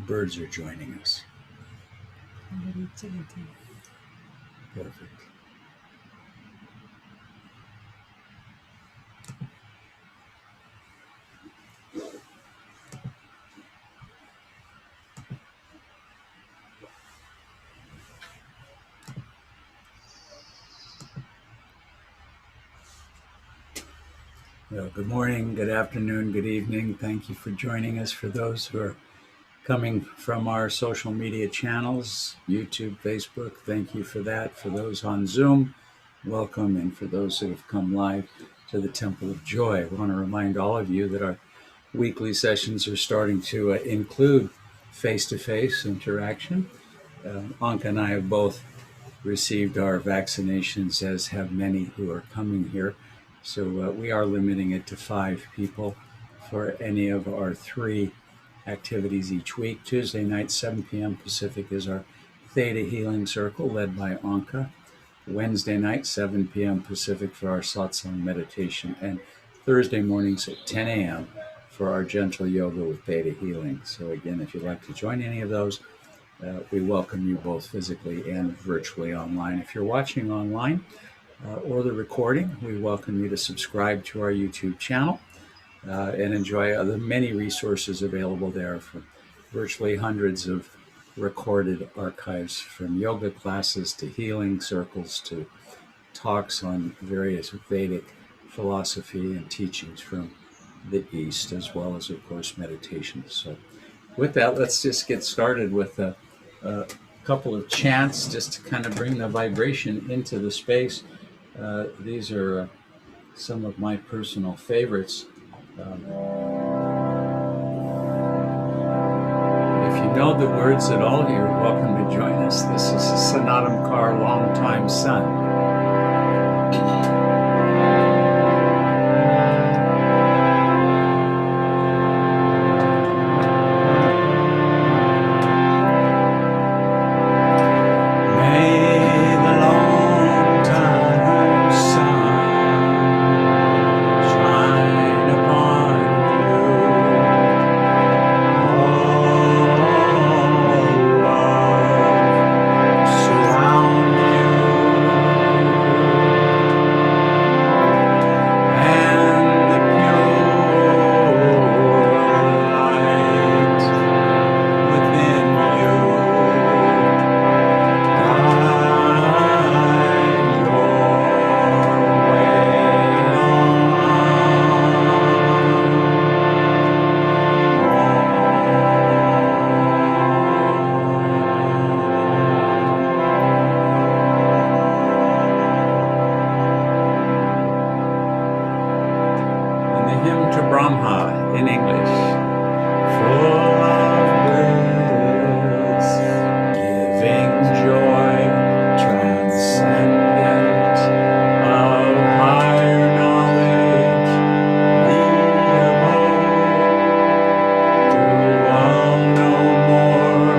The birds are joining us. Perfect. Well, good morning, good afternoon, good evening. Thank you for joining us. For those who are coming from our social media channels, YouTube, Facebook, thank you for that. For those on Zoom, welcome. And for those who have come live to the Temple of Joy, I want to remind all of you that our weekly sessions are starting to include face-to-face interaction. Anka and I have both received our vaccinations, as have many who are coming here. So we are limiting it to 5 people for any of our 3 activities each week. Tuesday night, 7 p.m. Pacific, is our Theta Healing Circle led by Anka. Wednesday night, 7 p.m. Pacific, for our Satsang meditation. And Thursday mornings at 10 a.m. for our gentle yoga with Theta Healing. So again, if you'd like to join any of those, we welcome you both physically and virtually online. If you're watching online or the recording, we welcome you to subscribe to our YouTube channel and enjoy the many resources available there, from virtually hundreds of recorded archives, from yoga classes to healing circles to talks on various Vedic philosophy and teachings from the East, as well as, of course, meditations. So with that, let's just get started with a couple of chants just to kind of bring the vibration into the space. These are some of my personal favorites. If you know the words at all, you're welcome to join us. This is Sanatam Kar, Longtime Sun. In English. Full of bliss, giving joy, transcendent, of higher knowledge, the abode, to all no more,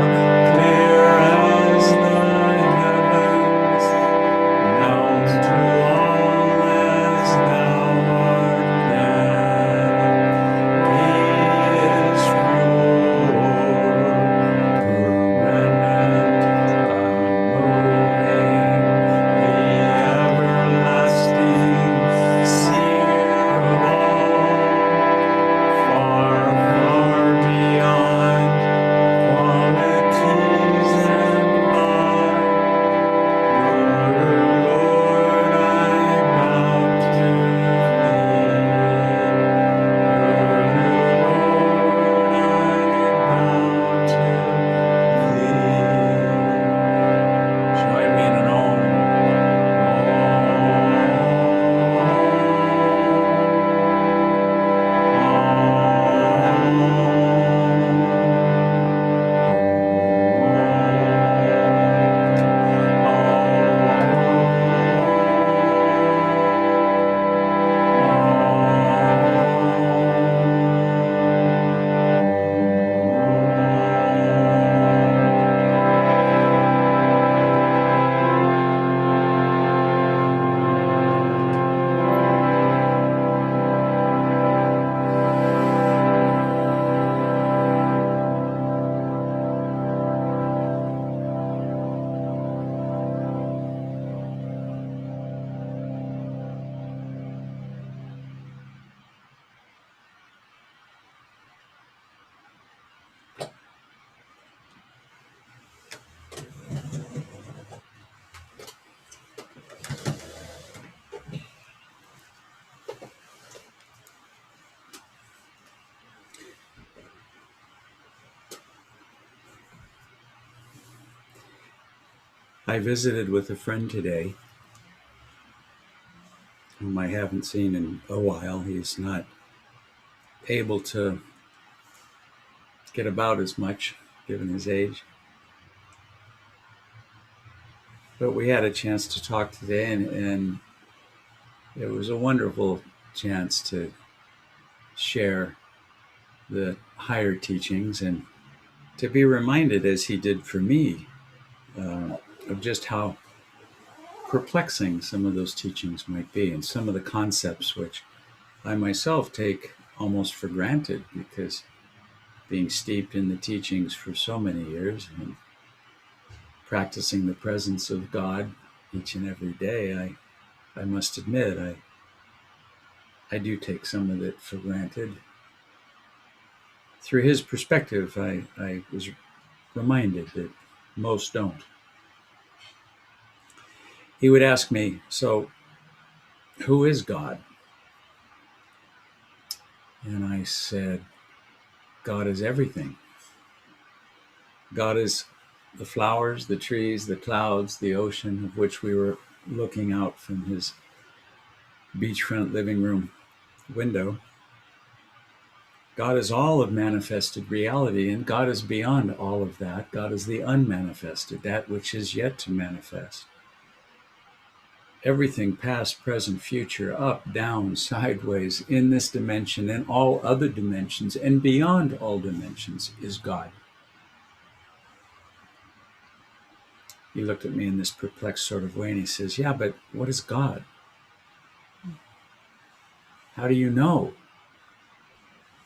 clear as the heavens, known to all as thou art then. He is pure. I visited with a friend today whom I haven't seen in a while. He's not able to get about as much, given his age. But we had a chance to talk today, and it was a wonderful chance to share the higher teachings and to be reminded, as he did for me, of just how perplexing some of those teachings might be, and some of the concepts which I myself take almost for granted, because being steeped in the teachings for so many years and practicing the presence of God each and every day, I must admit I do take some of it for granted. Through his perspective, I was reminded that most don't. He would ask me, so who is God? And I said, God is everything. God is the flowers, the trees, the clouds, the ocean, of which we were looking out from his beachfront living room window. God is all of manifested reality, and God is beyond all of that. God is the unmanifested, that which is yet to manifest. Everything past, present, future, up, down, sideways, in this dimension and all other dimensions and beyond all dimensions is God. He looked at me in this perplexed sort of way and he says, yeah, but what is God? How do you know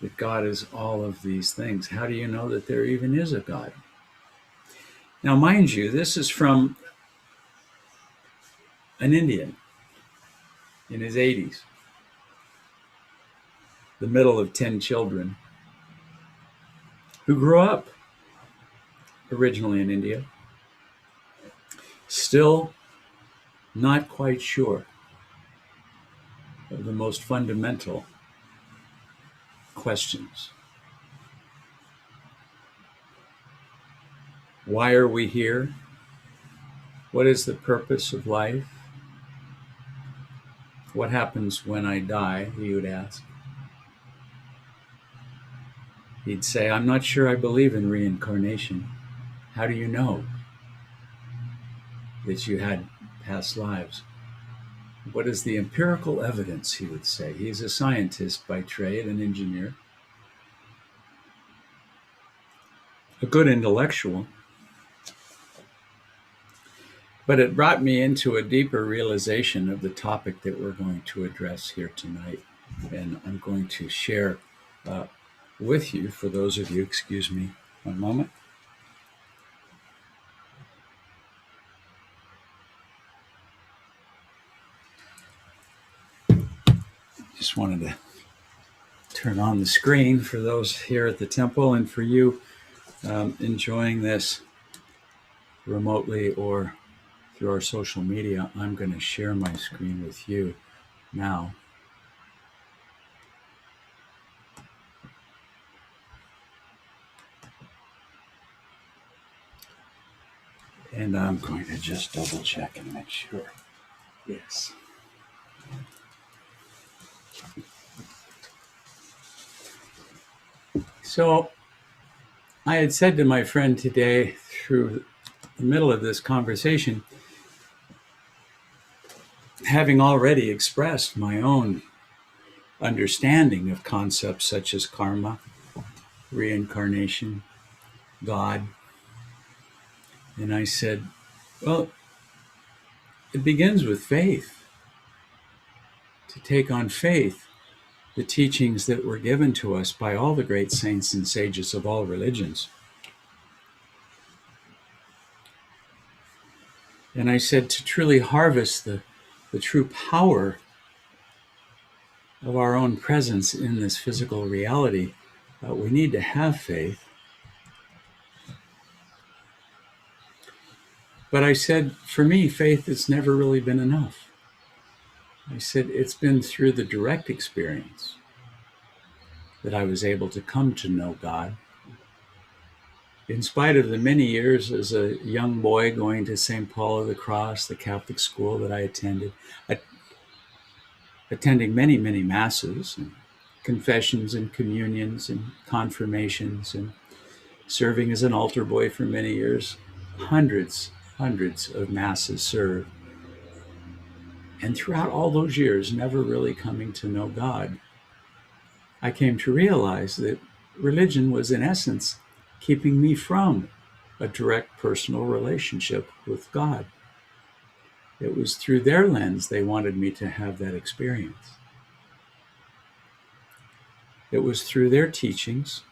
that God is all of these things? How do you know that there even is a God? Now, mind you, this is from an Indian in his 80s, the middle of 10 children, who grew up originally in India, still not quite sure of the most fundamental questions. Why are we here? What is the purpose of life? What happens when I die? He would ask. He'd say, I'm not sure I believe in reincarnation. How do you know that you had past lives? What is the empirical evidence, he would say. He's a scientist by trade, an engineer, a good intellectual. But it brought me into a deeper realization of the topic that we're going to address here tonight. And I'm going to share with you, for those of you, excuse me one moment. Just wanted to turn on the screen for those here at the temple, and for you enjoying this remotely or through our social media. I'm going to share my screen with you now. And I'm going to just double check and make sure. Yes. So I had said to my friend today, through the middle of this conversation, having already expressed my own understanding of concepts such as karma, reincarnation, God, and I said, well, it begins with faith. To take on faith the teachings that were given to us by all the great saints and sages of all religions. And I said, to truly harvest the true power of our own presence in this physical reality, we need to have faith. But I said, for me, faith has never really been enough. I said, it's been through the direct experience that I was able to come to know God. In spite of the many years as a young boy going to St. Paul of the Cross, the Catholic school that I attended, attending many, many masses and confessions and communions and confirmations and serving as an altar boy for many years, hundreds of masses served. And throughout all those years, never really coming to know God, I came to realize that religion was, in essence, keeping me from a direct personal relationship with God. It was through their lens they wanted me to have that experience. It was through their teachings,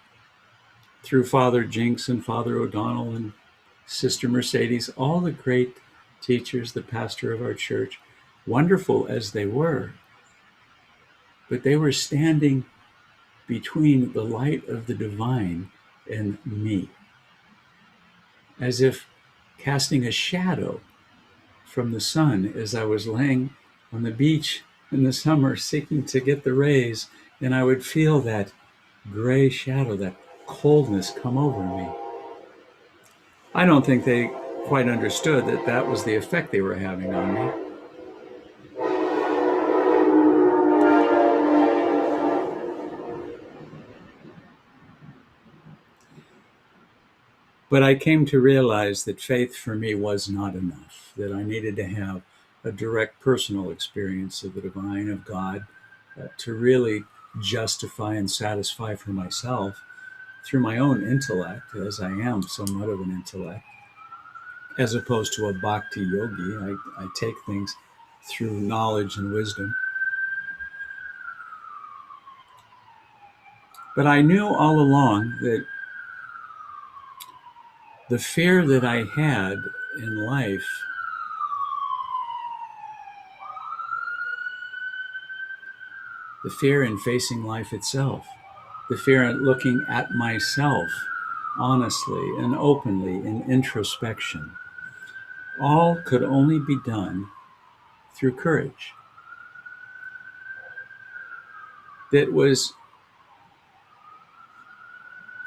through Father Jinks and Father O'Donnell and Sister Mercedes, all the great teachers, the pastor of our church, wonderful as they were, but they were standing between the light of the divine and me, as if casting a shadow from the sun as I was laying on the beach in the summer seeking to get the rays, and I would feel that gray shadow, that coldness come over me. I don't think they quite understood that that was the effect they were having on me. But I came to realize that faith for me was not enough, that I needed to have a direct personal experience of the divine, of God, to really justify and satisfy for myself through my own intellect, as I am somewhat of an intellect, as opposed to a bhakti yogi. I take things through knowledge and wisdom. But I knew all along that the fear that I had in life the fear in facing life itself, the fear in looking at myself honestly and openly in introspection, all could only be done through courage. That was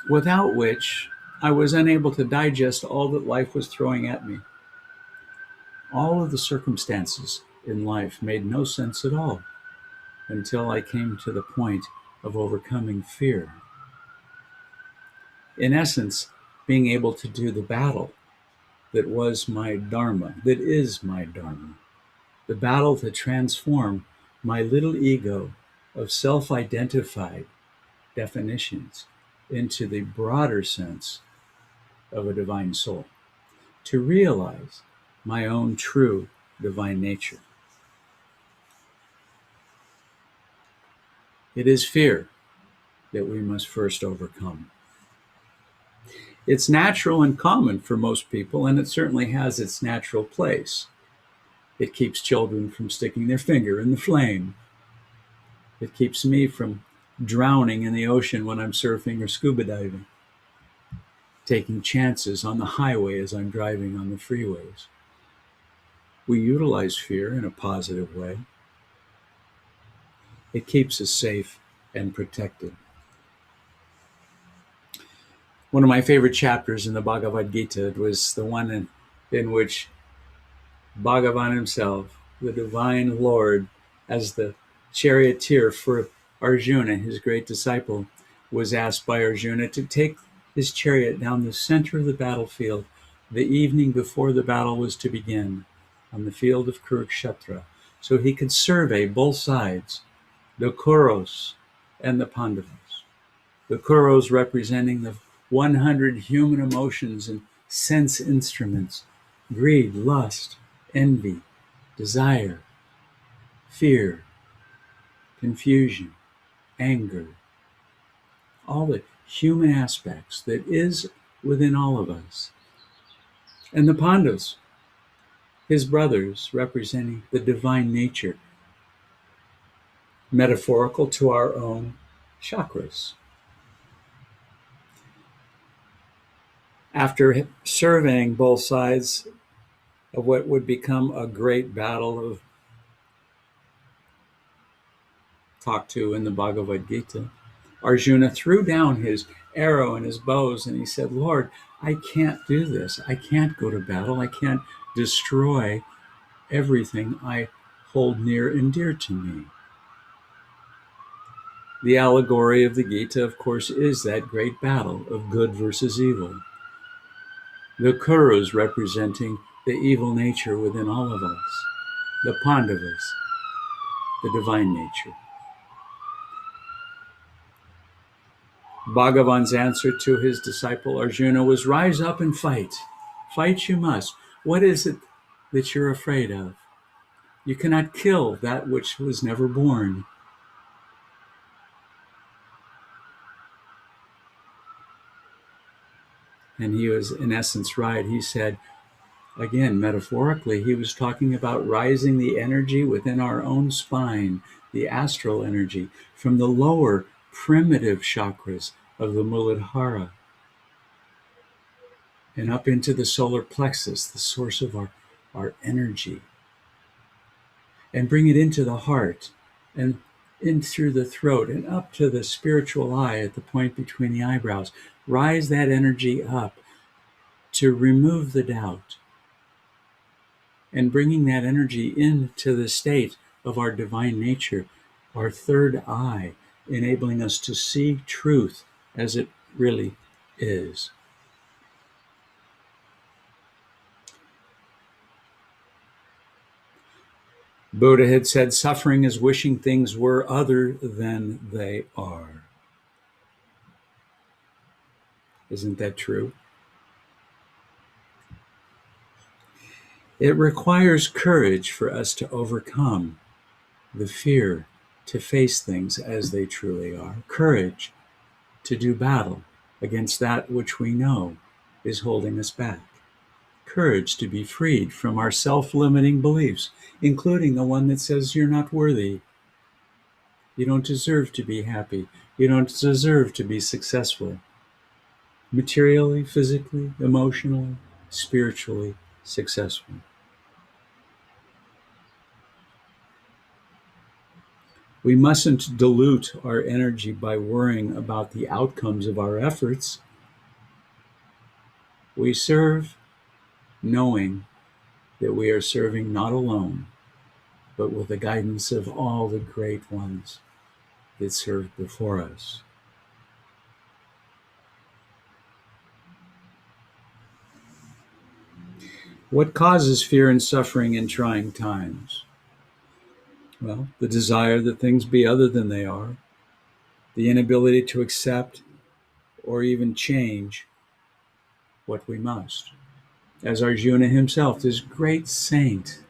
without which I was unable to digest all that life was throwing at me. All of the circumstances in life made no sense at all until I came to the point of overcoming fear. In essence, being able to do the battle that was my dharma, that is my dharma, the battle to transform my little ego of self-identified definitions into the broader sense of a divine soul, to realize my own true divine nature. It is fear that we must first overcome. It's natural and common for most people, and it certainly has its natural place. It keeps children from sticking their finger in the flame. It keeps me from drowning in the ocean when I'm surfing or scuba diving, taking chances on the highway as I'm driving on the freeways. We utilize fear in a positive way. It keeps us safe and protected. One of my favorite chapters in the Bhagavad Gita was the one in which Bhagavan himself, the divine Lord, as the charioteer for Arjuna, his great disciple, was asked by Arjuna to take his chariot down the center of the battlefield the evening before the battle was to begin on the field of Kurukshetra, so he could survey both sides, the Kauravas and the Pandavas. The Kauravas representing the 100 human emotions and sense instruments: greed, lust, envy, desire, fear, confusion, anger, all the human aspects that is within all of us. And the Pandavas, his brothers, representing the divine nature, metaphorical to our own chakras. After surveying both sides of what would become a great battle of talked to in the Bhagavad Gita, Arjuna threw down his arrow and his bows and he said, "Lord, I can't do this. I can't go to battle. I can't destroy everything I hold near and dear to me. The allegory of the Gita, of course, is that great battle of good versus evil. The Kurus representing the evil nature within all of us, the Pandavas, the divine nature. Bhagavan's answer to his disciple Arjuna was, rise up and fight. Fight you must. What is it that you're afraid of? You cannot kill that which was never born. And he was, in essence, right. He said, again, metaphorically, he was talking about rising the energy within our own spine, the astral energy, from the lower primitive chakras of the Muladhara and up into the solar plexus, the source of our energy, and bring it into the heart and in through the throat and up to the spiritual eye at the point between the eyebrows. Rise that energy up to remove the doubt, and bringing that energy into the state of our divine nature, our third eye, enabling us to see truth as it really is. Buddha had said, suffering is wishing things were other than they are. Isn't that true? It requires courage for us to overcome the fear to face things as they truly are. Courage to do battle against that which we know is holding us back. Courage to be freed from our self-limiting beliefs, including the one that says you're not worthy. You don't deserve to be happy. You don't deserve to be successful. Materially, physically, emotionally, spiritually successful. We mustn't dilute our energy by worrying about the outcomes of our efforts. We serve knowing that we are serving not alone, but with the guidance of all the great ones that served before us. What causes fear and suffering in trying times? Well, the desire that things be other than they are, the inability to accept or even change what we must. As Arjuna himself, this great saint,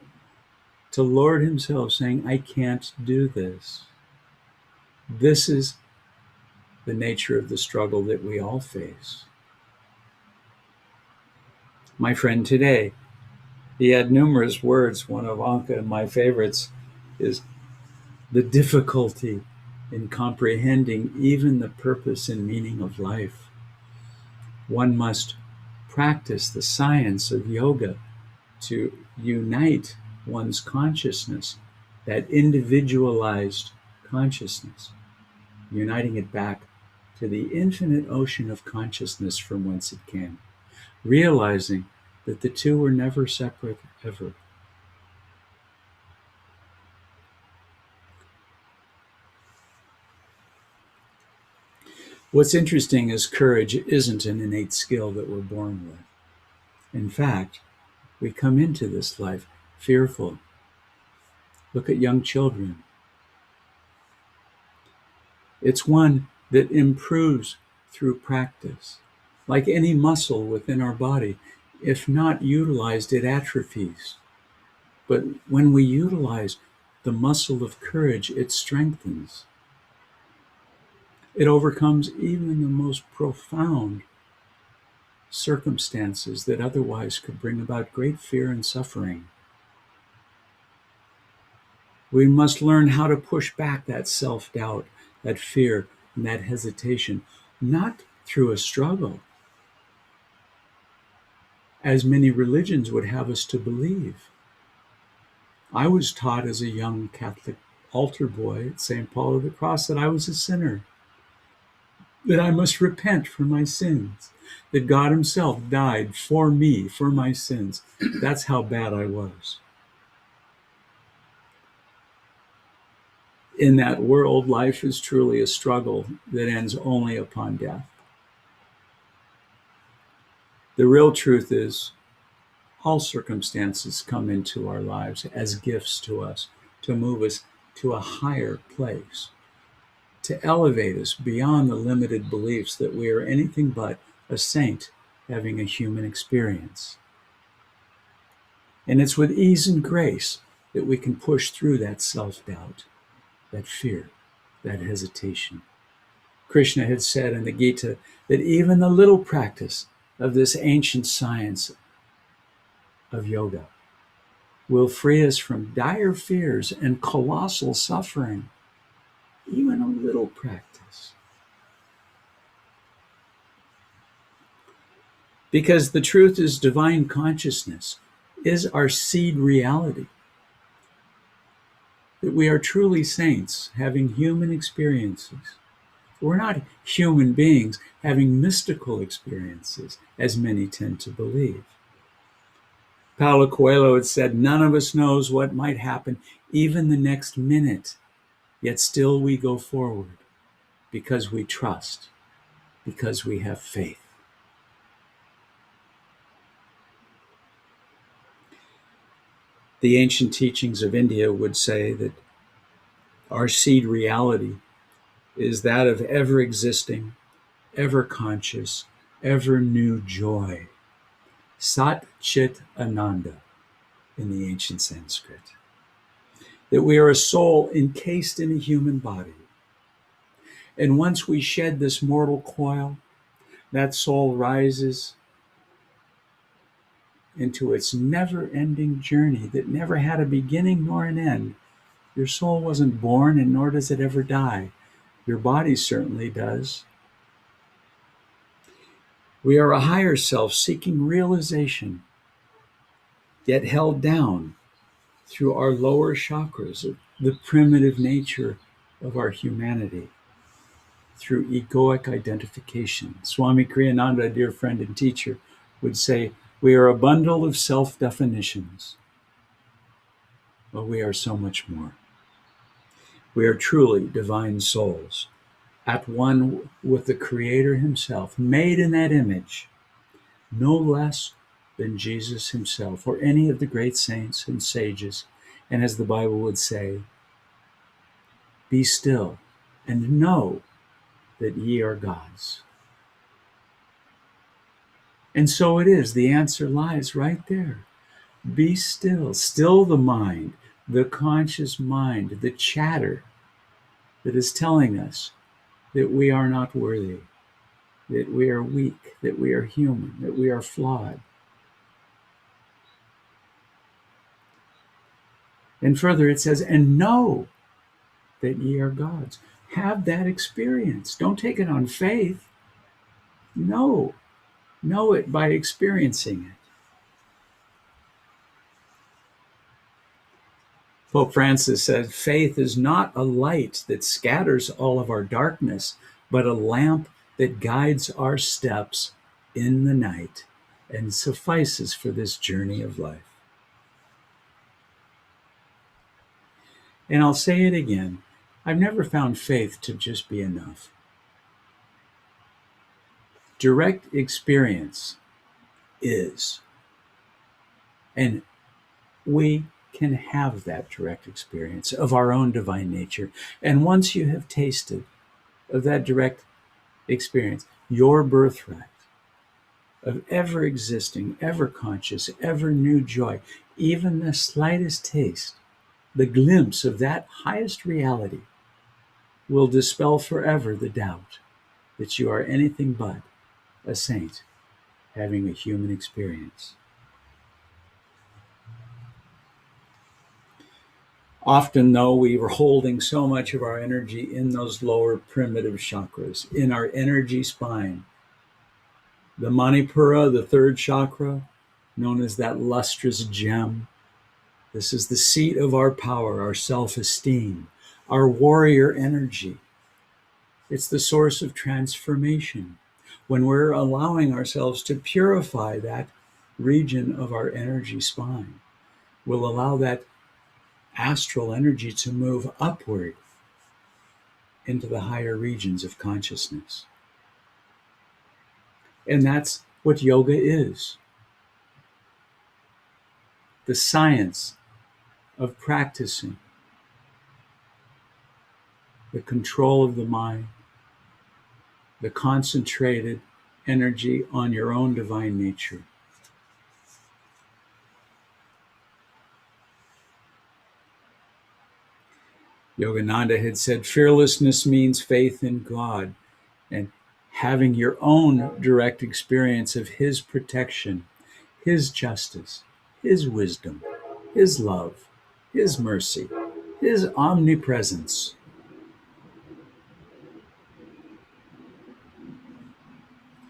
to Lord himself saying, I can't do this. This is the nature of the struggle that we all face. My friend today, he had numerous words. One of Anka and my favorites is the difficulty in comprehending even the purpose and meaning of life. One must practice the science of yoga to unite one's consciousness, that individualized consciousness, uniting it back to the infinite ocean of consciousness from whence it came, realizing that the two were never separate ever. What's interesting is courage isn't an innate skill that we're born with. In fact, we come into this life fearful. Look at young children. It's one that improves through practice. Like any muscle within our body, if not utilized, it atrophies. But when we utilize the muscle of courage, it strengthens. It overcomes even the most profound circumstances that otherwise could bring about great fear and suffering. We must learn how to push back that self-doubt, that fear, and that hesitation, not through a struggle, as many religions would have us to believe. I was taught as a young Catholic altar boy at St. Paul of the Cross that I was a sinner, that I must repent for my sins, that God himself died for me, for my sins. That's how bad I was. In that world, life is truly a struggle that ends only upon death. The real truth is, all circumstances come into our lives as gifts to us, to move us to a higher place, to elevate us beyond the limited beliefs that we are anything but a saint having a human experience. And it's with ease and grace that we can push through that self-doubt, that fear, that hesitation. Krishna had said in the Gita that even the little practice of this ancient science of yoga will free us from dire fears and colossal suffering. Even a little practice. Because the truth is, divine consciousness is our seed reality. That we are truly saints having human experiences. We're not human beings having mystical experiences, as many tend to believe. Paulo Coelho had said, none of us knows what might happen even the next minute, yet still we go forward because we trust, because we have faith. The ancient teachings of India would say that our seed reality is that of ever existing, ever conscious, ever new joy. Sat Chit Ananda in the ancient Sanskrit. That we are a soul encased in a human body. And once we shed this mortal coil, that soul rises into its never-ending journey that never had a beginning nor an end. Your soul wasn't born, and nor does it ever die. Your body certainly does. We are a higher self seeking realization, yet held down through our lower chakras, the primitive nature of our humanity, through egoic identification. Swami Kriyananda, a dear friend and teacher, would say, we are a bundle of self-definitions, but we are so much more. We are truly divine souls, at one with the Creator himself, made in that image, no less than Jesus himself or any of the great saints and sages. And as the Bible would say, be still and know that ye are gods. And so it is. The answer lies right there. Be still. Still the mind, the conscious mind, the chatter that is telling us that we are not worthy, that we are weak, that we are human, that we are flawed. And further it says, and know that ye are gods. Have that experience. Don't take it on faith. Know it by experiencing it. Pope Francis said, faith is not a light that scatters all of our darkness, but a lamp that guides our steps in the night and suffices for this journey of life. And I'll say it again, I've never found faith to just be enough. Direct experience is. And we can have that direct experience of our own divine nature. And once you have tasted of that direct experience, your birthright of ever existing, ever conscious, ever new joy, even the slightest taste, the glimpse of that highest reality will dispel forever the doubt that you are anything but a saint having a human experience. Often, though, we were holding so much of our energy in those lower primitive chakras, in our energy spine. The Manipura, the third chakra, known as that lustrous gem. This is the seat of our power, our self-esteem, our warrior energy. It's the source of transformation. when we're allowing ourselves to purify that region of our energy spine, we'll allow that astral energy to move upward into the higher regions of consciousness. And that's what yoga is. The science of practicing the control of the mind, the concentrated energy on your own divine nature. Yogananda had said, fearlessness means faith in God and having your own direct experience of His protection, His justice, His wisdom, His love, His mercy, His omnipresence.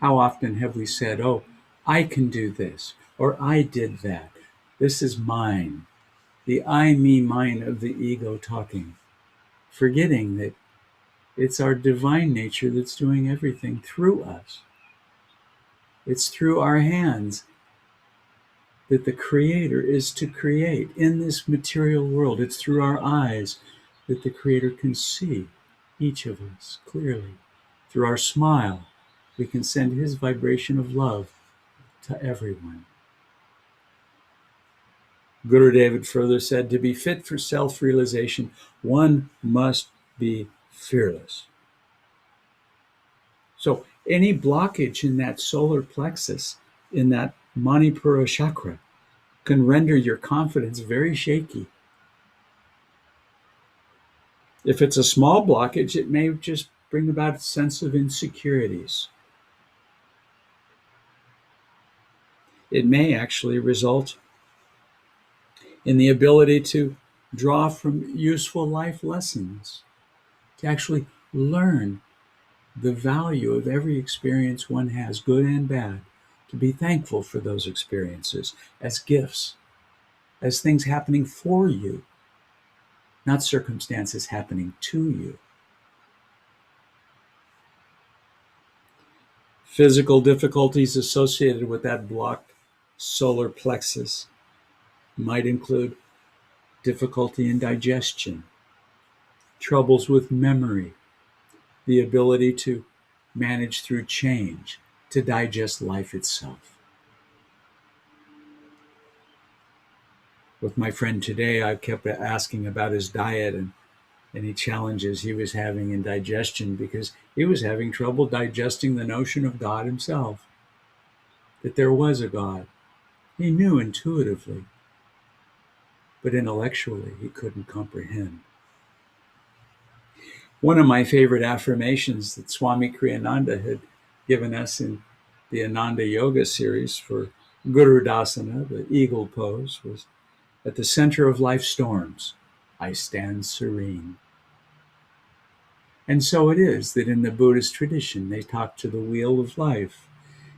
How often have we said, oh, I can do this, or I did that. This is mine. The I, me, mine of the ego talking, forgetting that it's our divine nature that's doing everything through us. It's through our hands that the Creator is to create in this material world. It's through our eyes that the Creator can see each of us clearly. Through our smile, we can send His vibration of love to everyone. Guru David further said, to be fit for self-realization, one must be fearless. So any blockage in that solar plexus, in that Manipura chakra, can render your confidence very shaky. If it's a small blockage, it may just bring about a sense of insecurities. It may actually result in the ability to draw from useful life lessons, to actually learn the value of every experience one has, good and bad, to be thankful for those experiences as gifts, as things happening for you, not circumstances happening to you. Physical difficulties associated with that blocked solar plexus might include difficulty in digestion, troubles with memory, the ability to manage through change, to digest life itself. With my friend today, I kept asking about his diet and any challenges he was having in digestion, because he was having trouble digesting the notion of God himself, that there was a God. He knew intuitively, but intellectually he couldn't comprehend. One of my favorite affirmations that Swami Kriyananda had given us in the Ananda Yoga series for Guru Dasana, the eagle pose, was, at the center of life's storms, I stand serene. And so it is that in the Buddhist tradition, they talk to the wheel of life.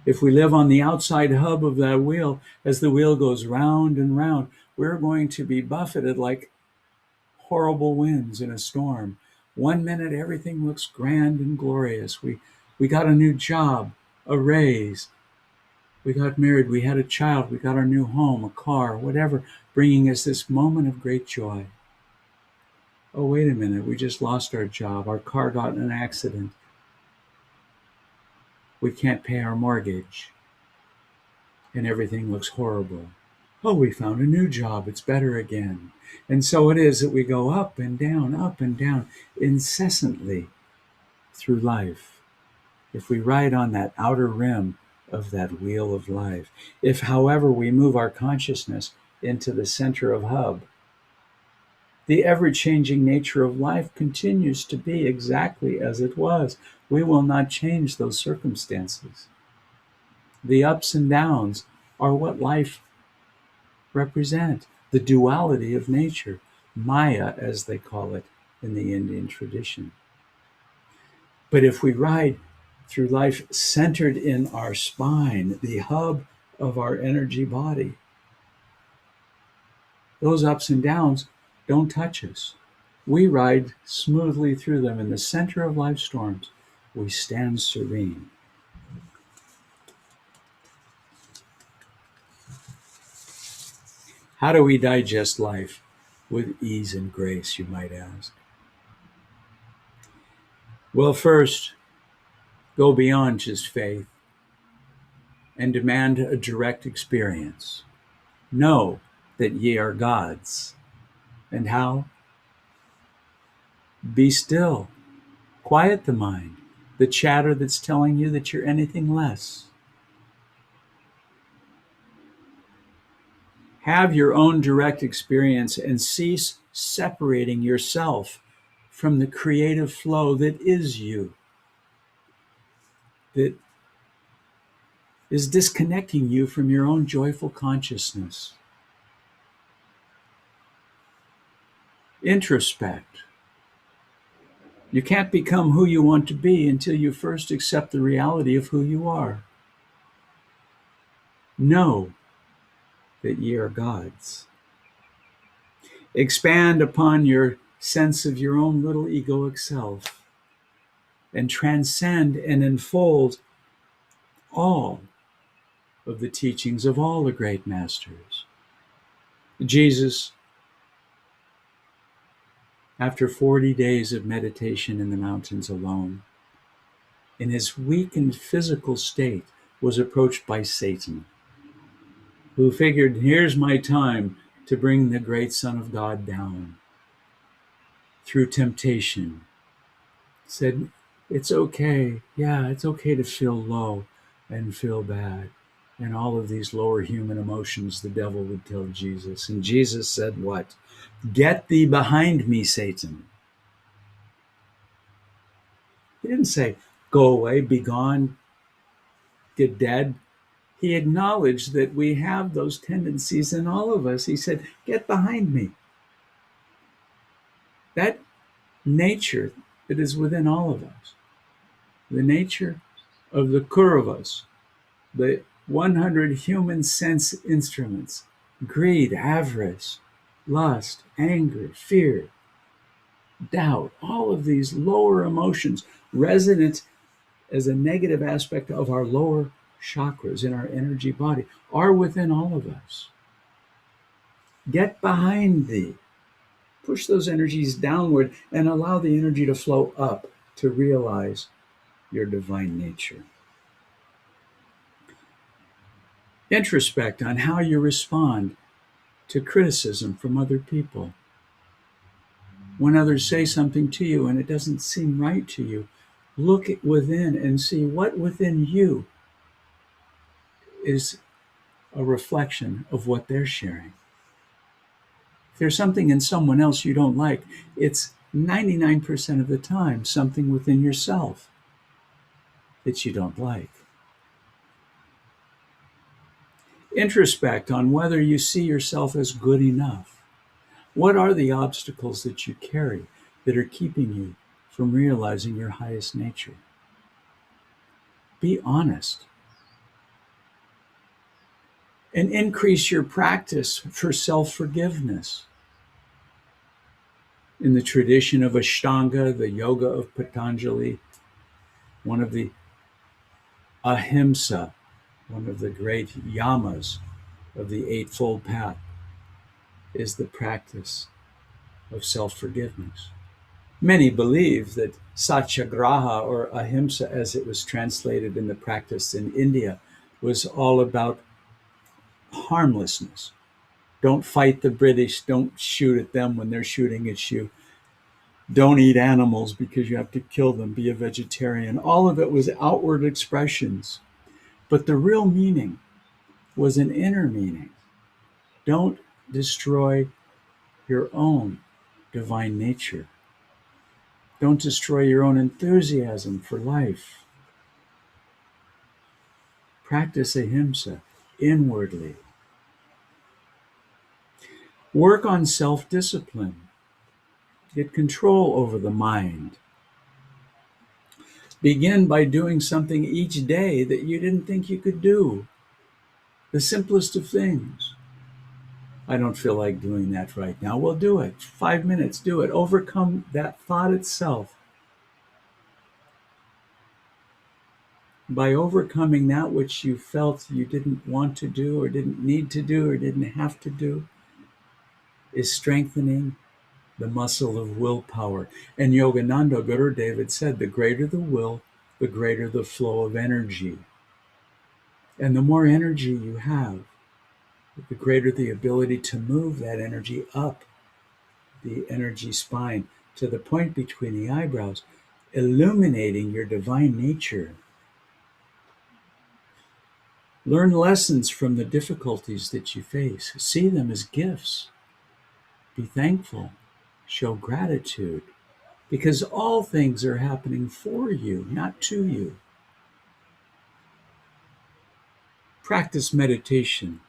If we live on the outside hub of that wheel, as the wheel goes round and round, we're going to be buffeted like horrible winds in a storm. One minute, everything looks grand and glorious. We got a new job, a raise. We got married, we had a child, we got our new home, a car, whatever, bringing us this moment of great joy. Oh, wait a minute, we just lost our job. Our car got in an accident. We can't pay our mortgage. And everything looks horrible. Oh, we found a new job. It's better again. And so it is that we go up and down, incessantly through life. If we ride on that outer rim of that wheel of life, if, however, we move our consciousness into the center of hub, the ever-changing nature of life continues to be exactly as it was. We will not change those circumstances. The ups and downs are what life represent, the duality of nature, Maya, as they call it in the Indian tradition. But if we ride through life centered in our spine, the hub of our energy body, those ups and downs don't touch us. We ride smoothly through them in the center of life's storms. We stand serene. How do we digest life with ease and grace, you might ask? Well, first, go beyond just faith and demand a direct experience. Know that ye are gods. And how? Be still. Quiet the mind, the chatter that's telling you that you're anything less. Have your own direct experience and cease separating yourself from the creative flow that is you, that is disconnecting you from your own joyful consciousness. Introspect. You can't become who you want to be until you first accept the reality of who you are. Know that ye are gods. Expand upon your sense of your own little egoic self and transcend and enfold all of the teachings of all the great masters. Jesus, after 40 days of meditation in the mountains alone, in his weakened physical state, was approached by Satan, who figured, here's my time to bring the great Son of God down through temptation. Said, it's okay. Yeah, it's okay to feel low and feel bad. And all of these lower human emotions, the devil would tell Jesus. And Jesus said what? Get thee behind me, Satan. He didn't say, go away, be gone, get dead. He acknowledged that we have those tendencies in all of us. He said, get behind me. That nature that is within all of us, the nature of the Kauravas, the 100 human sense instruments, greed, avarice, lust, anger, fear, doubt, all of these lower emotions resonant as a negative aspect of our lower chakras in our energy body are within all of us. Get behind thee. Push those energies downward and allow the energy to flow up to realize your divine nature. Introspect on how you respond to criticism from other people. When others say something to you and it doesn't seem right to you, look within and see what within you is a reflection of what they're sharing. If there's something in someone else you don't like, it's 99% of the time something within yourself that you don't like. Introspect on whether you see yourself as good enough. What are the obstacles that you carry that are keeping you from realizing your highest nature? Be honest. And increase your practice for self-forgiveness. In the tradition of Ashtanga, the yoga of Patanjali, one of the ahimsa, one of the great yamas of the Eightfold Path, is the practice of self-forgiveness. Many believe that satyagraha, or ahimsa as it was translated in the practice in India, was all about harmlessness. Don't fight the British, don't shoot at them when they're shooting at you. Don't eat animals because you have to kill them, be a vegetarian. All of it was outward expressions. But the real meaning was an inner meaning. Don't destroy your own divine nature. Don't destroy your own enthusiasm for life. Practice ahimsa inwardly. Work on self-discipline. Get control over the mind. Begin by doing something each day that you didn't think you could do. The simplest of things. I don't feel like doing that right now. Well, do it. 5 minutes, do it. Overcome that thought itself. By overcoming that which you felt you didn't want to do or didn't need to do or didn't have to do, is strengthening the muscle of willpower. And Yogananda Guru David said, the greater the will, the greater the flow of energy. And the more energy you have, the greater the ability to move that energy up the energy spine to the point between the eyebrows, illuminating your divine nature. Learn lessons from the difficulties that you face. See them as gifts. Be thankful. Show gratitude. Because all things are happening for you, not to you. Practice meditation.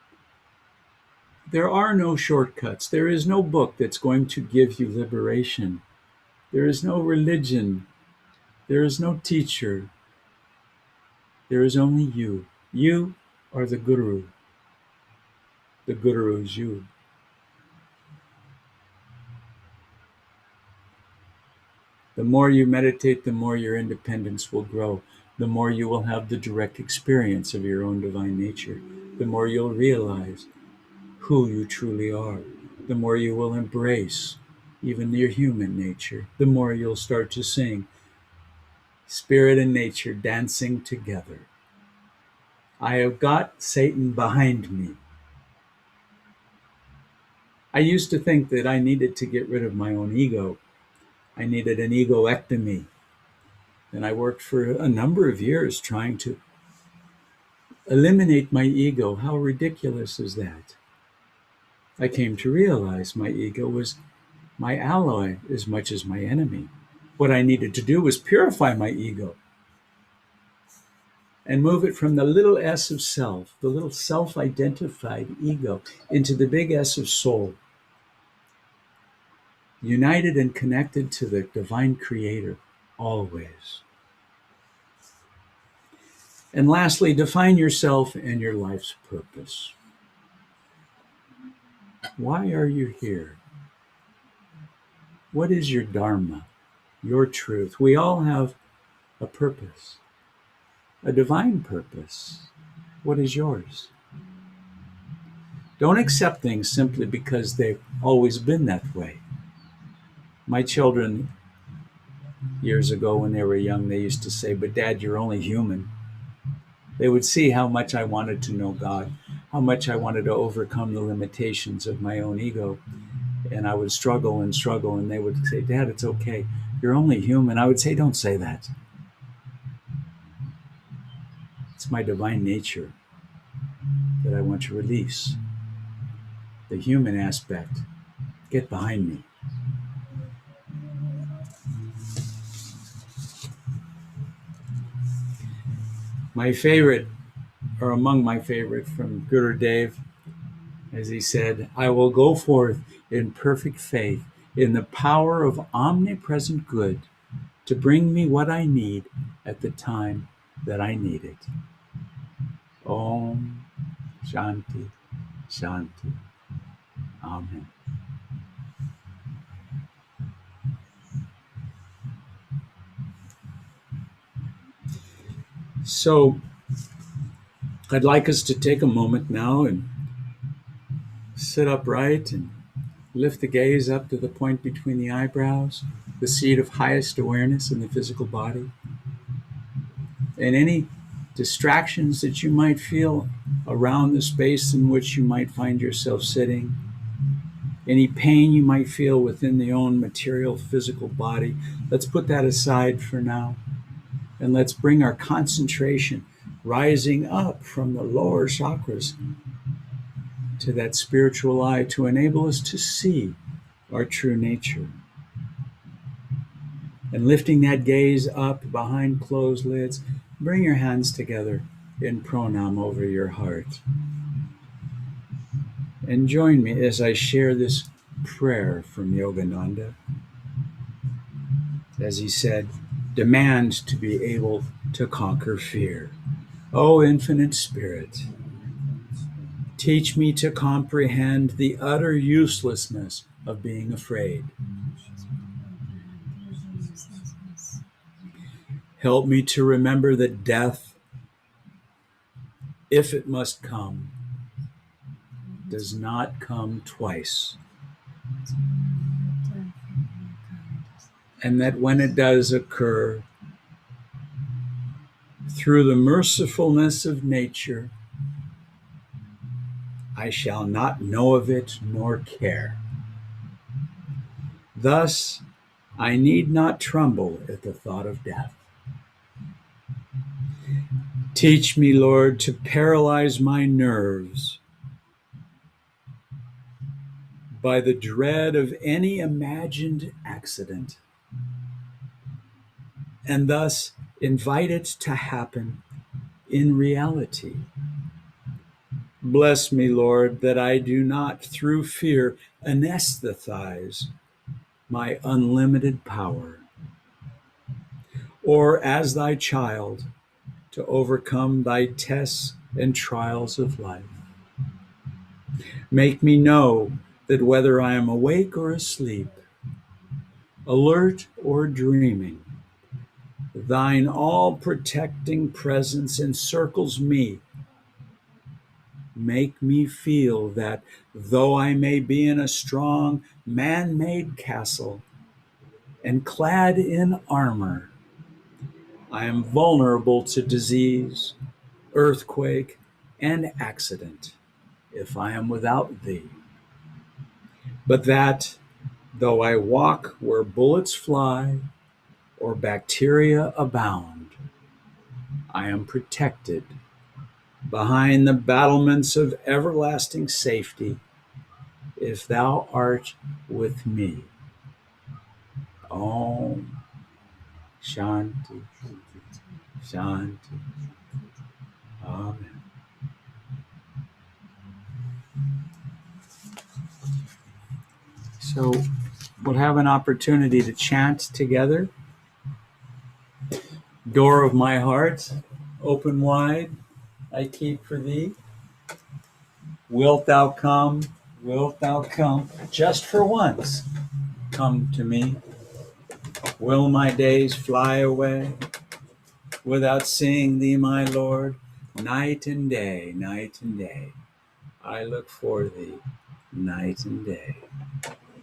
There are no shortcuts. There is no book that's going to give you liberation. There is no religion. There is no teacher. There is only you. You are the Guru. The Guru is you. The more you meditate, the more your independence will grow. The more you will have the direct experience of your own divine nature. The more you'll realize who you truly are. The more you will embrace even your human nature. The more you'll start to sing spirit and nature dancing together. I have got Satan behind me. I used to think that I needed to get rid of my own ego. I needed an egoectomy. And I worked for a number of years trying to eliminate my ego. How ridiculous is that? I came to realize my ego was my ally as much as my enemy. What I needed to do was purify my ego and move it from the little s of self, the little self-identified ego, into the big S of soul, united and connected to the divine creator always. And lastly, define yourself and your life's purpose. Why are you here? What is your dharma, your truth? We all have a purpose, a divine purpose. What is yours? Don't accept things simply because they've always been that way. My children, years ago when they were young, they used to say, but Dad, you're only human. They would see how much I wanted to know God, how much I wanted to overcome the limitations of my own ego. And I would struggle, and they would say, Dad, it's okay. You're only human. I would say, don't say that. It's my divine nature that I want to release. The human aspect, get behind me. My favorite, or among my favorite from Guru Dev, as he said, I will go forth in perfect faith in the power of omnipresent good to bring me what I need at the time that I need it. Om Shanti Shanti. Amen. So I'd like us to take a moment now and sit upright and lift the gaze up to the point between the eyebrows, the seat of highest awareness in the physical body. And any distractions that you might feel around the space in which you might find yourself sitting, any pain you might feel within the own material physical body, let's put that aside for now. And let's bring our concentration rising up from the lower chakras to that spiritual eye to enable us to see our true nature. And lifting that gaze up behind closed lids, bring your hands together in pranam over your heart. And join me as I share this prayer from Yogananda. As he said, demand to be able to conquer fear. O infinite Spirit, teach me to comprehend the utter uselessness of being afraid. Help me to remember that death, if it must come, does not come twice. and that when it does occur, through the mercifulness of nature, I shall not know of it nor care. Thus, I need not tremble at the thought of death. Teach me, Lord, to paralyze my nerves by the dread of any imagined accident, and thus invite it to happen in reality. Bless me, Lord, that I do not, through fear, anesthetize my unlimited power, or as thy child, to overcome thy tests and trials of life. Make me know that whether I am awake or asleep, alert or dreaming, thine all-protecting presence encircles me. Make me feel that though I may be in a strong man-made castle and clad in armor, I am vulnerable to disease, earthquake, and accident if I am without thee. But that, though I walk where bullets fly or bacteria abound, I am protected behind the battlements of everlasting safety if thou art with me. Om Shanti, Shanti. Amen. So we'll have an opportunity to chant together. Door of my heart, open wide, I keep for thee. Wilt thou come, just for once, come to me? Will my days fly away without seeing thee, my Lord? Night and day, I look for thee, night and day.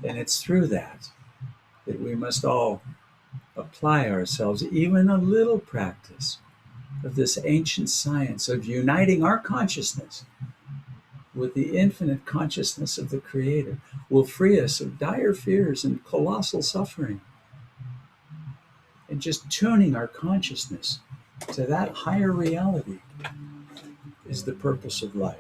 And it's through that we must all apply ourselves, even a little practice of this ancient science of uniting our consciousness with the infinite consciousness of the Creator will free us of dire fears and colossal suffering. And just tuning our consciousness to that higher reality is the purpose of life.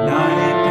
Night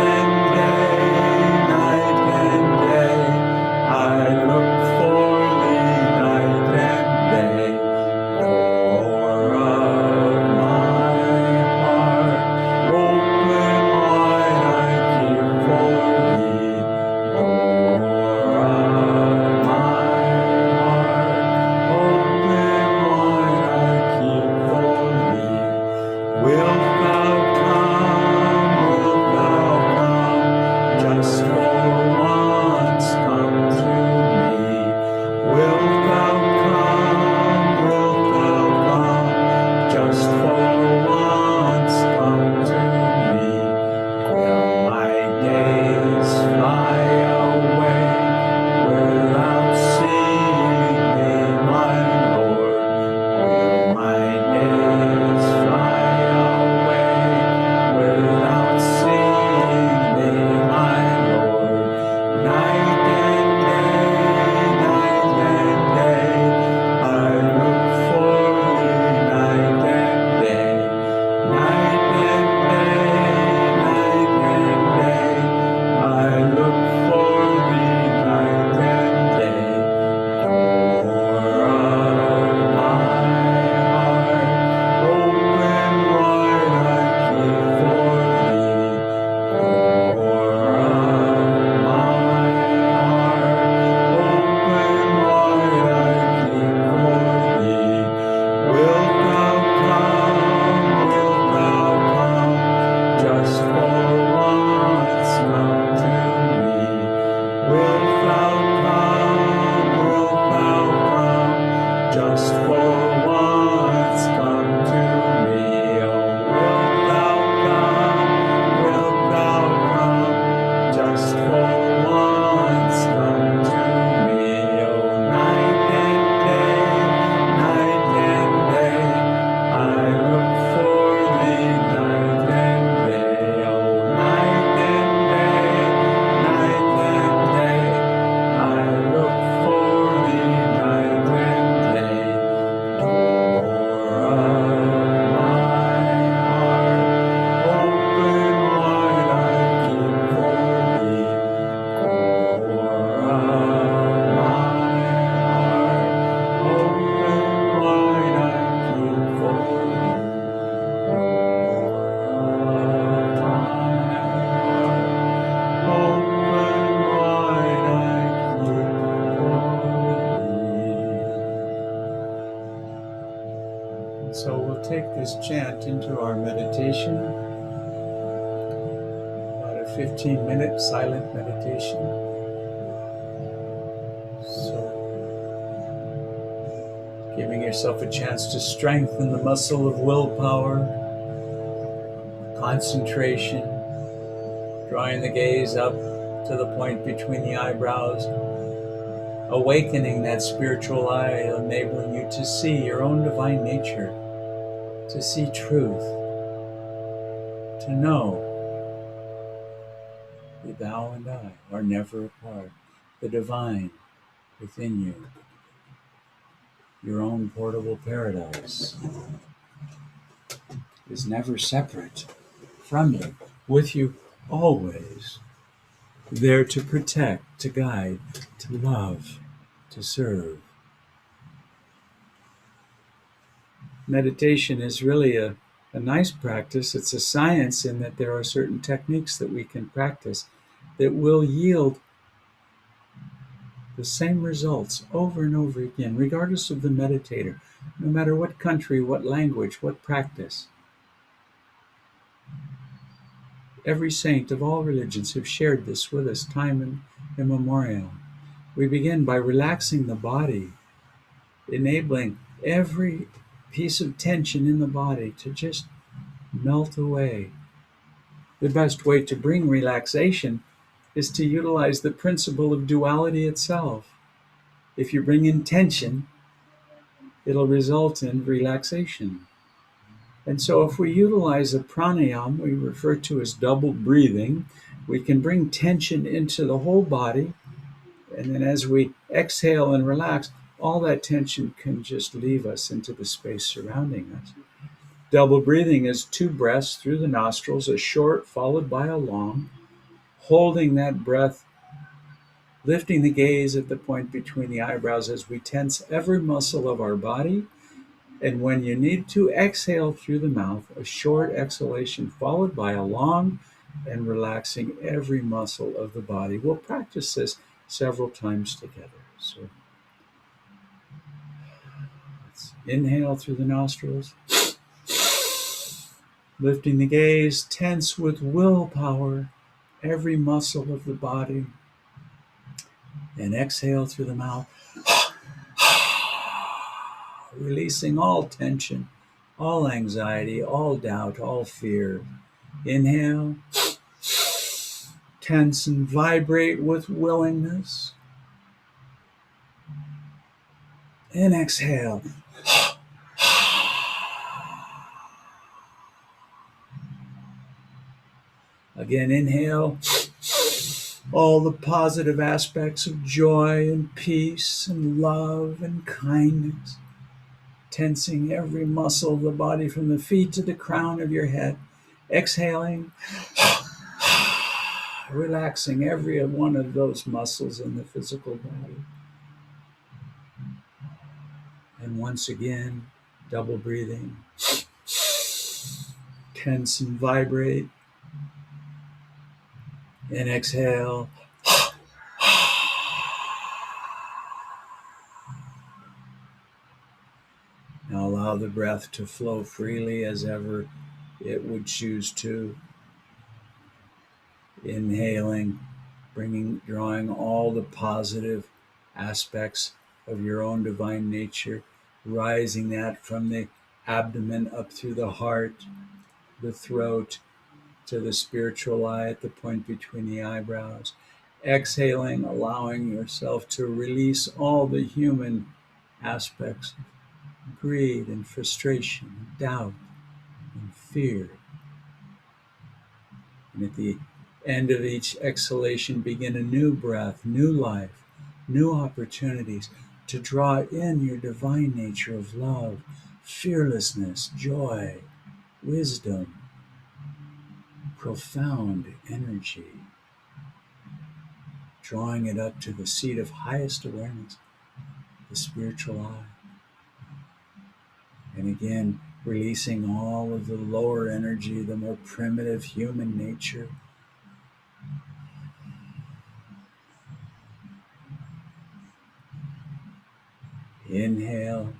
15-minute silent meditation. So, giving yourself a chance to strengthen the muscle of willpower, concentration, drawing the gaze up to the point between the eyebrows, awakening that spiritual eye, enabling you to see your own divine nature, to see truth, to know that thou and I are never apart, the divine within you, your own portable paradise is never separate from you, with you always, there to protect, to guide, to love, to serve. Meditation is really a nice practice. It's a science in that there are certain techniques that we can practice that will yield the same results over and over again, regardless of the meditator, no matter what country, what language, what practice. Every saint of all religions have shared this with us time and immemorial. We begin by relaxing the body, enabling every piece of tension in the body to just melt away. The best way to bring relaxation is to utilize the principle of duality itself. If you bring in tension, it'll result in relaxation. And so if we utilize a pranayama we refer to as double breathing, we can bring tension into the whole body, and then as we exhale and relax, all that tension can just leave us into the space surrounding us. Double breathing is 2 breaths through the nostrils, a short followed by a long, holding that breath, lifting the gaze at the point between the eyebrows as we tense every muscle of our body. And when you need to exhale through the mouth, a short exhalation followed by a long, and relaxing every muscle of the body. We'll practice this several times together. So let's inhale through the nostrils, lifting the gaze, tense with willpower every muscle of the body, and exhale through the mouth, releasing all tension, all anxiety, all doubt, all fear. Inhale, tense and vibrate with willingness. And exhale. Again, inhale all the positive aspects of joy and peace and love and kindness, tensing every muscle of the body from the feet to the crown of your head. Exhaling, relaxing every one of those muscles in the physical body. And once again, double breathing, tense and vibrate. And exhale. Now allow the breath to flow freely as ever it would choose to. Inhaling, drawing all the positive aspects of your own divine nature, rising that from the abdomen up through the heart, the throat, to the spiritual eye at the point between the eyebrows. Exhaling, allowing yourself to release all the human aspects of greed and frustration, and doubt and fear. And at the end of each exhalation, begin a new breath, new life, new opportunities to draw in your divine nature of love, fearlessness, joy, wisdom, profound energy, drawing it up to the seat of highest awareness, the spiritual eye. And again, releasing all of the lower energy, the more primitive human nature. Inhale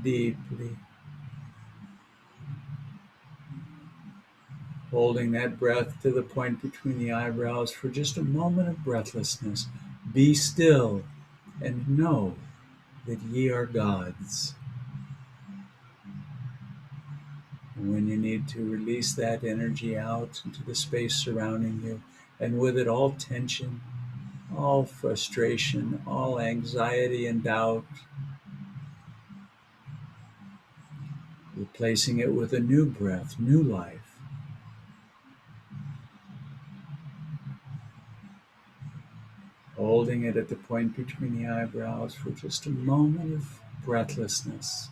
deeply. Holding that breath to the point between the eyebrows for just a moment of breathlessness. Be still and know that ye are gods. And when you need to release that energy out into the space surrounding you, and with it all tension, all frustration, all anxiety and doubt, replacing it with a new breath, new life. Holding it at the point between the eyebrows for just a moment of breathlessness.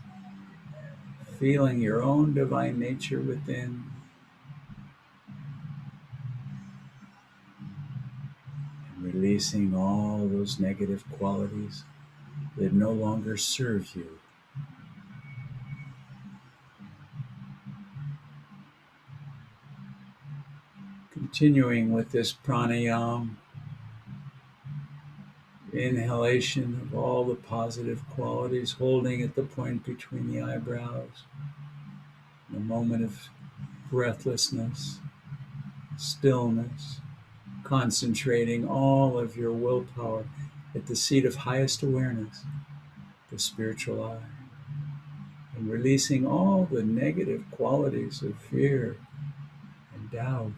Feeling your own divine nature within. And releasing all those negative qualities that no longer serve you. Continuing with this pranayama, inhalation of all the positive qualities, holding at the point between the eyebrows, a moment of breathlessness, stillness, concentrating all of your willpower at the seat of highest awareness, the spiritual eye, and releasing all the negative qualities of fear and doubt,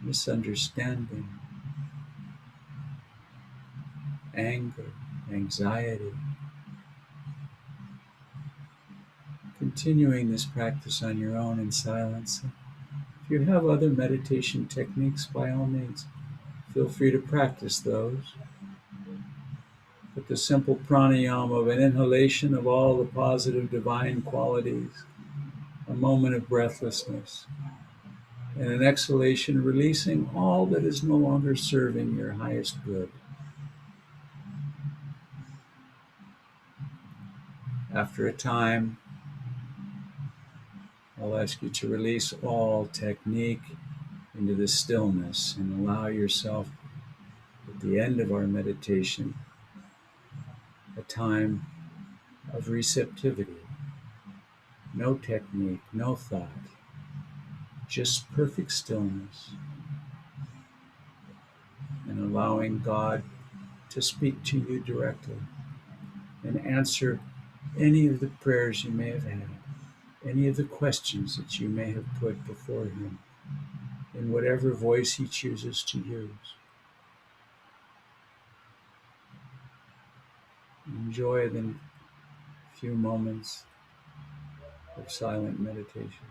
misunderstanding, anger, anxiety. Continuing this practice on your own in silence. If you have other meditation techniques, by all means, feel free to practice those. But the simple pranayama of an inhalation of all the positive divine qualities, a moment of breathlessness, and an exhalation releasing all that is no longer serving your highest good. After a time, I'll ask you to release all technique into the stillness and allow yourself, at the end of our meditation, a time of receptivity. No technique, no thought, just perfect stillness, and allowing God to speak to you directly and answer any of the prayers you may have had, any of the questions that you may have put before Him, in whatever voice He chooses to use. Enjoy the few moments of silent meditation.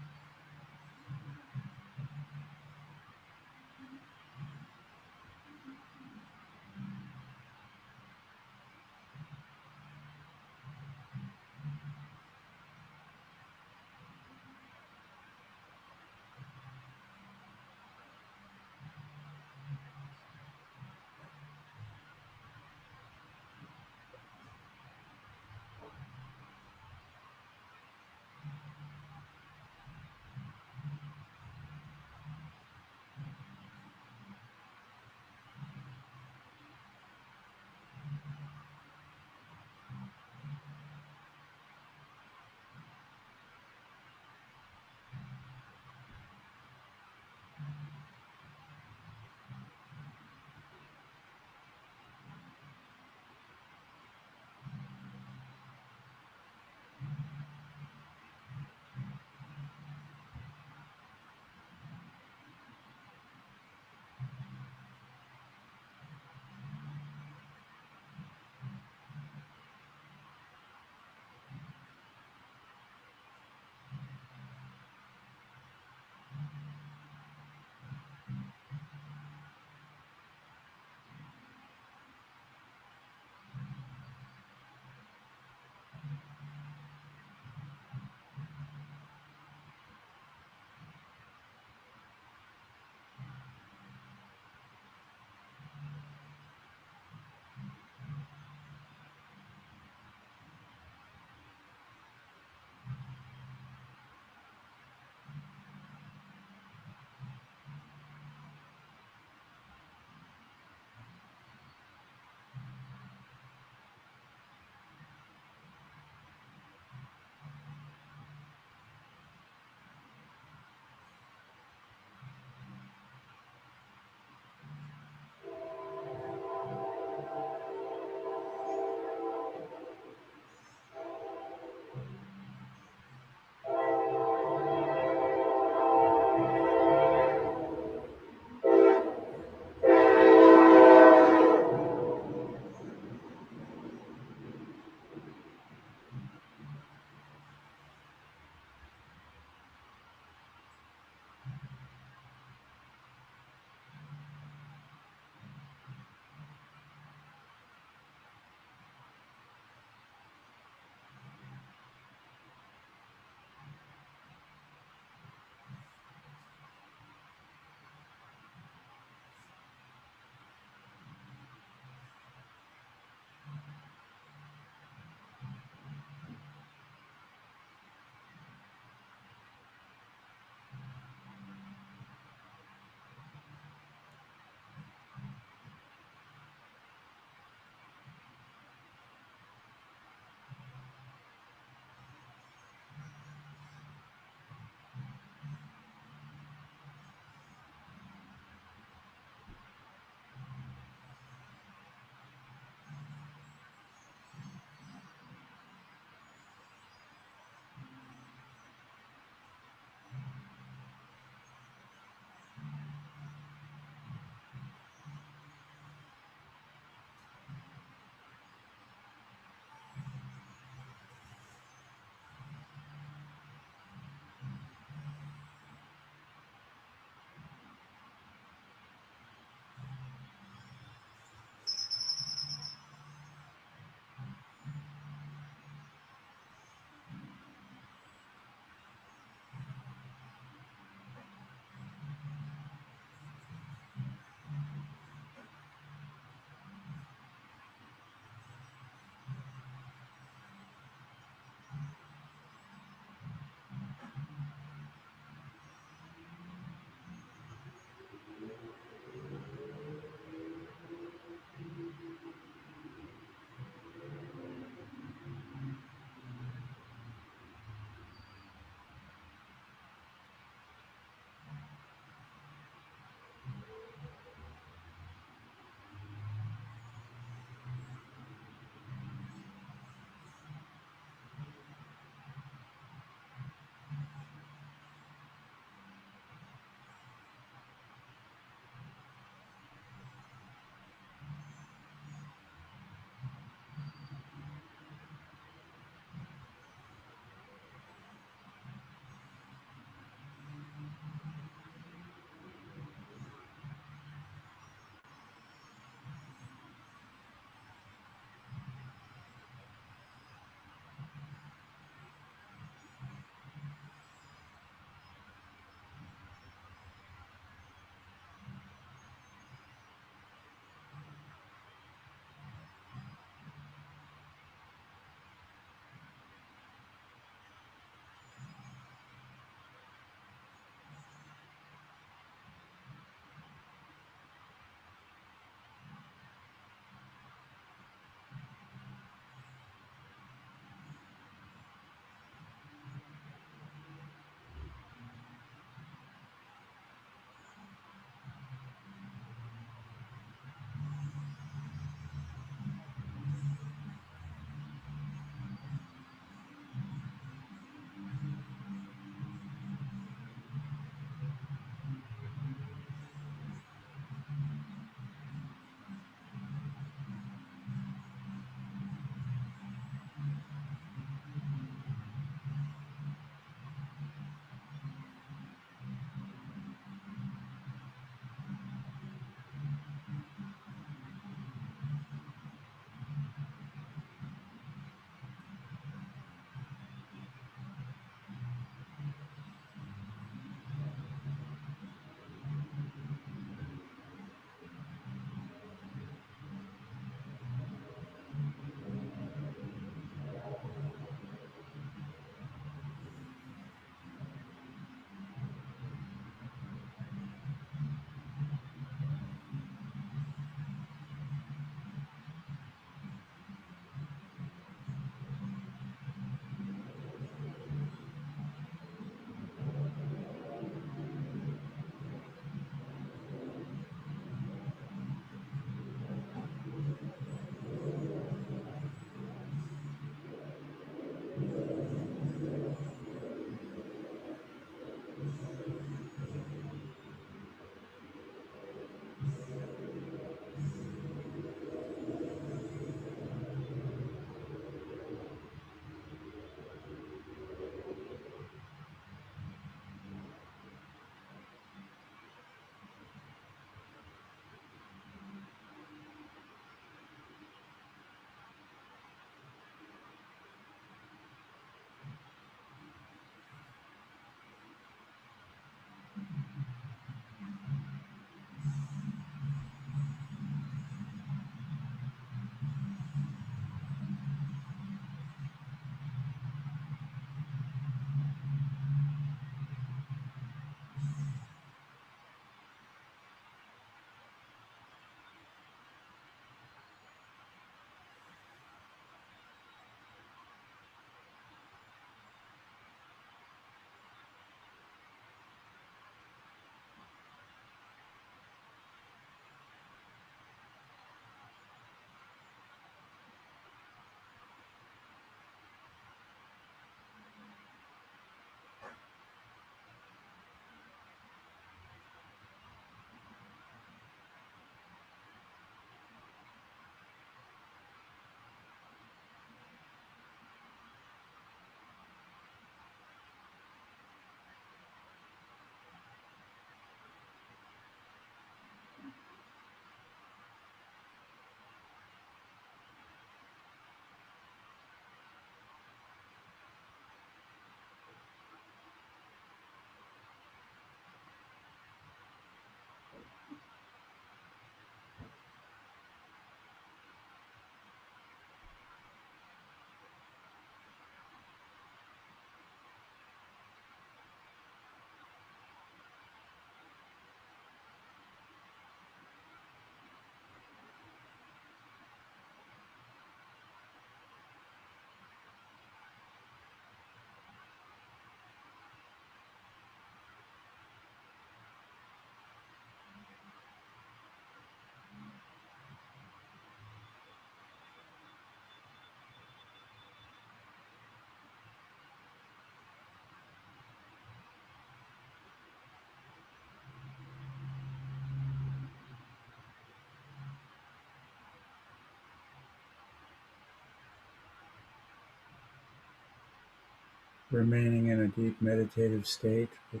remaining in a deep meditative state, but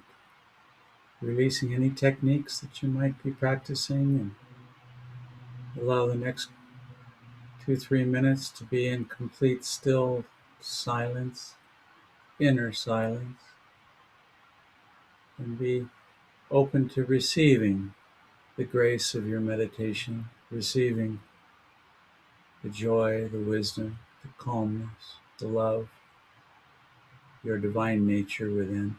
releasing any techniques that you might be practicing, and allow the next 2-3 minutes to be in complete still silence, inner silence, and be open to receiving the grace of your meditation, receiving the joy, the wisdom, the calmness, the love, your divine nature within.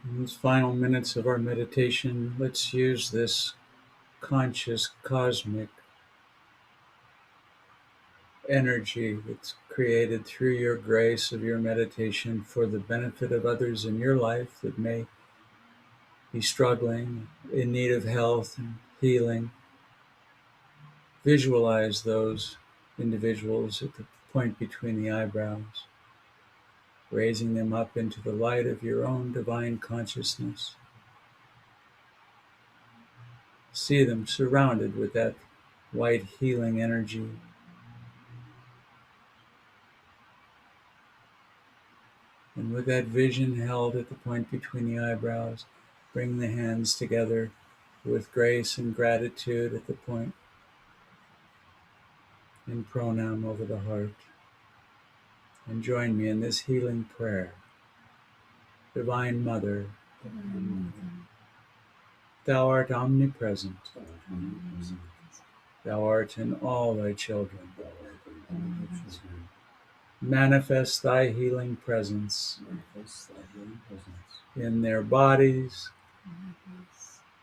In these final minutes of our meditation, let's use this conscious cosmic energy that's created through your grace of your meditation for the benefit of others in your life that may be struggling, in need of health and healing. Visualize those individuals at the point between the eyebrows, raising them up into the light of your own divine consciousness. See them surrounded with that white healing energy. And with that vision held at the point between the eyebrows, bring the hands together with grace and gratitude at the point. in pranam over the heart. And join me in this healing prayer. Divine Mother, Thou art omnipresent. Thou art in all thy children. Manifest thy healing presence in their bodies,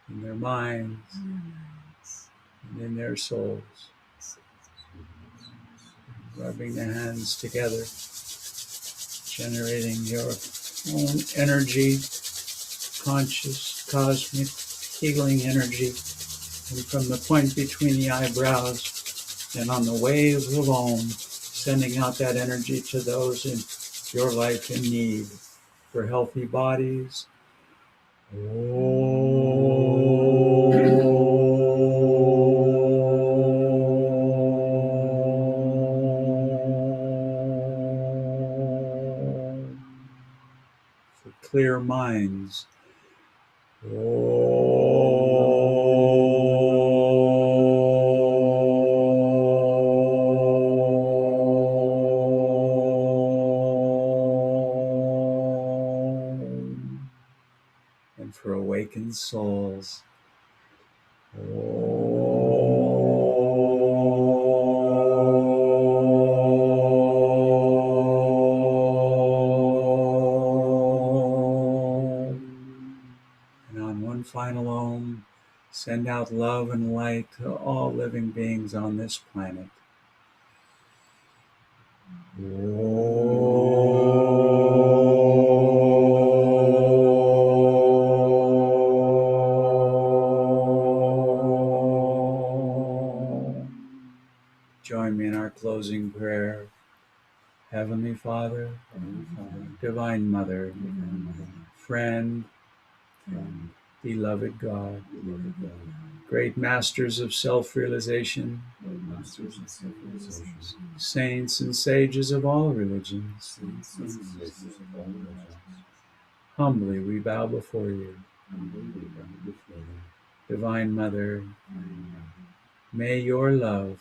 in their minds, and in their souls. Rubbing the hands together, generating your own energy, conscious, cosmic, healing energy, and from the point between the eyebrows and on the wave of Om, sending out that energy to those in your life in need for healthy bodies. For clear minds. And for awakened souls. And on one final Om, send out love and light to all living beings on this planet. Join me in our closing prayer. Heavenly Father, Divine Mother, friend, beloved God, great masters of self-realization, saints and sages of all religions, humbly we bow before you. Divine Mother, may your love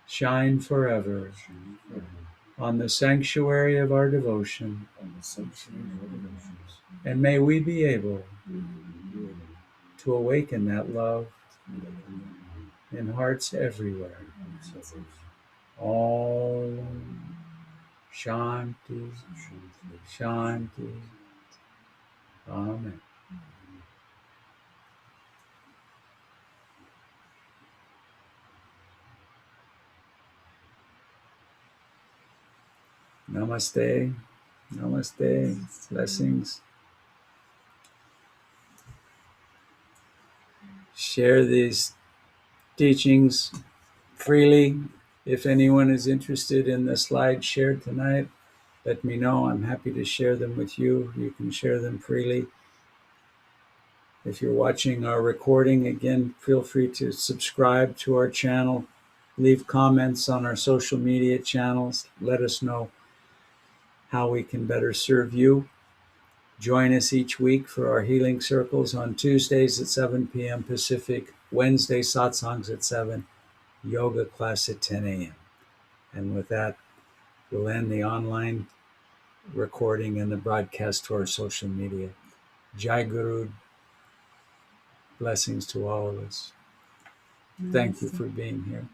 shine forever on the sanctuary of our devotion, and may we be able to awaken that love in hearts everywhere. Om Shanti, Shanti, Amen. Namaste, namaste, blessings. Share these teachings freely. If anyone is interested in the slides shared tonight, let me know. I'm happy to share them with you. You can share them freely. If you're watching our recording, again, feel free to subscribe to our channel. Leave comments on our social media channels. Let us know how we can better serve you. Join us each week for our healing circles on Tuesdays at 7 p.m. Pacific, Wednesday satsangs at 7, yoga class at 10 a.m. And with that, we'll end the online recording and the broadcast to our social media. Jai Guru, blessings to all of us. Thank you for being here.